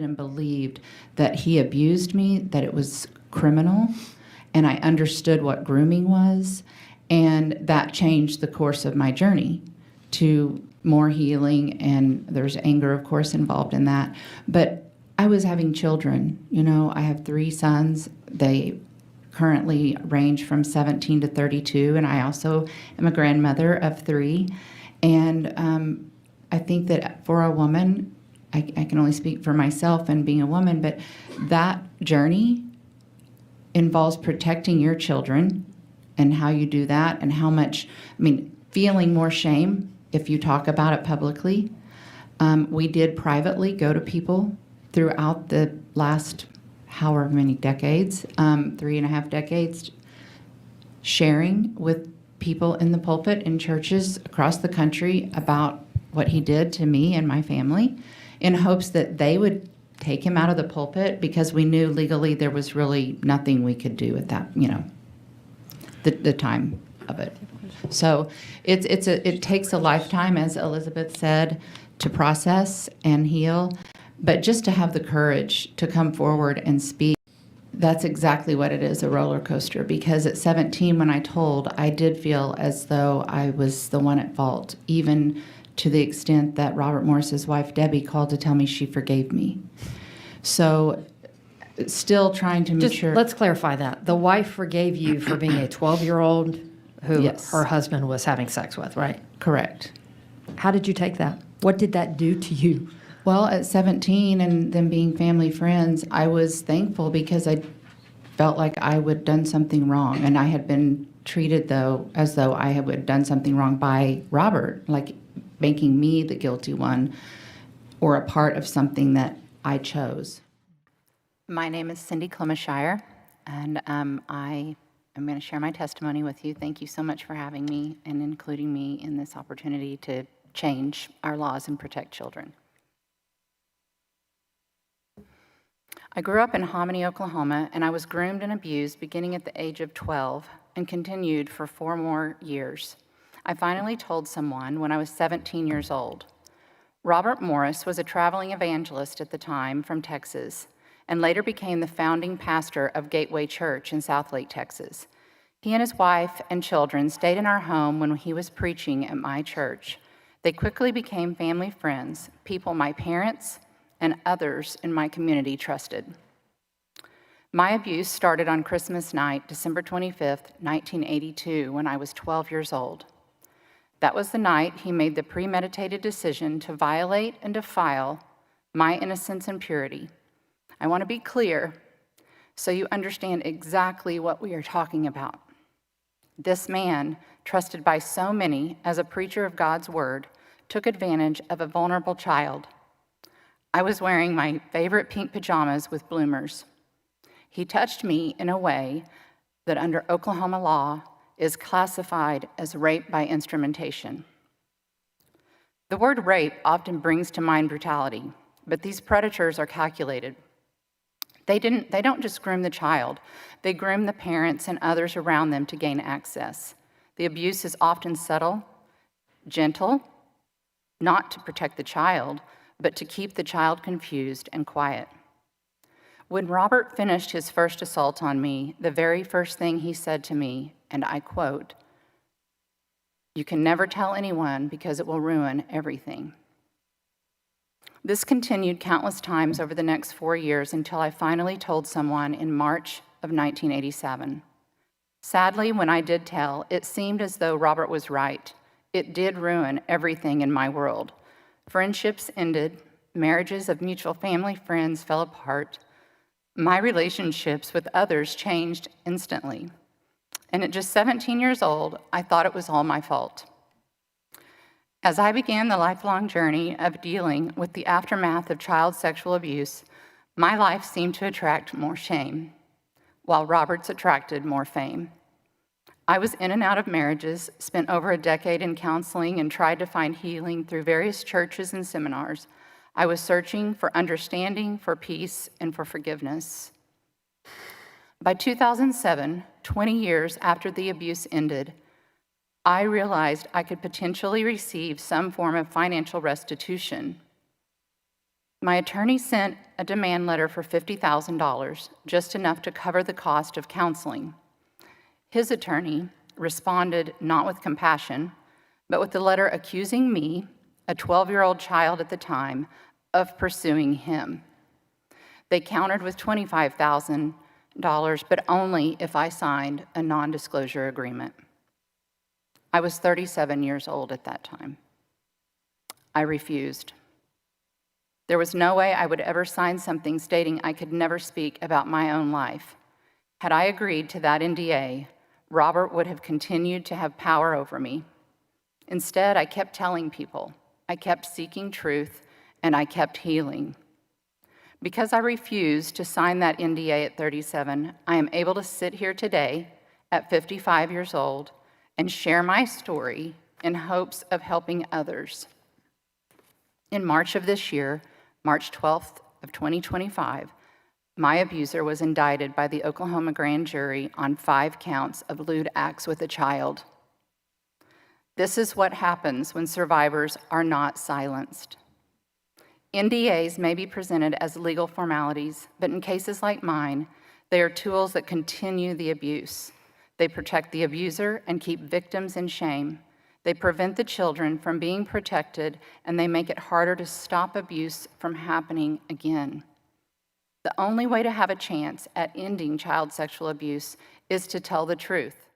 and believed that he abused me, that it was criminal, and I understood what grooming was, and that changed the course of my journey to more healing, and there's anger, of course, involved in that. But I was having children. You know, I have 3 sons. They currently range from 17 to 32, and I also am a grandmother of 3. And I think that for a woman, I can only speak for myself and being a woman, but that journey involves protecting your children and how you do that and how much, feeling more shame if you talk about it publicly. We did privately go to people throughout the last however many decades, 3.5 decades, sharing with people in the pulpit in churches across the country about what he did to me and my family, in hopes that they would take him out of the pulpit, because we knew legally there was really nothing we could do at that, the time of it. So it takes a lifetime, as Elizabeth said, to process and heal, but just to have the courage to come forward and speak, that's exactly what it is, a roller coaster. Because at 17, when I told, I did feel as though I was the one at fault, even to the extent that Robert Morris's wife, Debbie, called to tell me she forgave me. So still trying to mature. Let's clarify that. The wife forgave you for being a 12-year-old who Yes. her husband was having sex with, right? Correct. How did you take that? What did that do to you? Well, at 17 and then being family friends, I was thankful because I felt like I had done something wrong, and I had been treated as though I had done something wrong by Robert, like making me the guilty one or a part of something that I chose. My name is Cindy Clemishire, and I am going to share my testimony with you. Thank you so much for having me and including me in this opportunity to change our laws and protect children. I grew up in Hominy, Oklahoma, and I was groomed and abused beginning at the age of 12 and continued for 4 more years. I finally told someone when I was 17 years old. Robert Morris was a traveling evangelist at the time from Texas, and later became the founding pastor of Gateway Church in Southlake, Texas. He and his wife and children stayed in our home when he was preaching at my church. They quickly became family friends, people my parents and others in my community trusted. My abuse started on Christmas night, December 25th, 1982, when I was 12 years old. That was the night he made the premeditated decision to violate and defile my innocence and purity. I want to be clear so you understand exactly what we are talking about. This man, trusted by so many as a preacher of God's word, took advantage of a vulnerable child. I was wearing my favorite pink pajamas with bloomers. He touched me in a way that under Oklahoma law is classified as rape by instrumentation. The word rape often brings to mind brutality, but these predators are calculated. They don't just groom the child, they groom the parents and others around them to gain access. The abuse is often subtle, gentle, not to protect the child, but to keep the child confused and quiet. When Robert finished his first assault on me, the very first thing he said to me, and I quote, "You can never tell anyone because it will ruin everything." This continued countless times over the next 4 years until I finally told someone in March of 1987. Sadly, when I did tell, it seemed as though Robert was right. It did ruin everything in my world. Friendships ended, marriages of mutual family friends fell apart. My relationships with others changed instantly. And at just 17 years old, I thought it was all my fault. As I began the lifelong journey of dealing with the aftermath of child sexual abuse, my life seemed to attract more shame, while Robert's attracted more fame. I was in and out of marriages, spent over a decade in counseling, and tried to find healing through various churches and seminars. I was searching for understanding, for peace, and for forgiveness. By 2007, 20 years after the abuse ended, I realized I could potentially receive some form of financial restitution. My attorney sent a demand letter for $50,000, just enough to cover the cost of counseling. His attorney responded not with compassion, but with a letter accusing me, a 12-year-old child at the time, of pursuing him. They countered with $25,000, but only if I signed a non-disclosure agreement. I was 37 years old at that time. I refused. There was no way I would ever sign something stating I could never speak about my own life. Had I agreed to that NDA, Robert would have continued to have power over me. Instead, I kept telling people, I kept seeking truth, and I kept healing. Because I refused to sign that NDA at 37, I am able to sit here today at 55 years old and share my story in hopes of helping others. In March of this year, March 12th of 2025, my abuser was indicted by the Oklahoma grand jury on 5 counts of lewd acts with a child. This is what happens when survivors are not silenced. NDAs may be presented as legal formalities, but in cases like mine, they are tools that continue the abuse. They protect the abuser and keep victims in shame. They prevent the children from being protected, and they make it harder to stop abuse from happening again. The only way to have a chance at ending child sexual abuse is to tell the truth.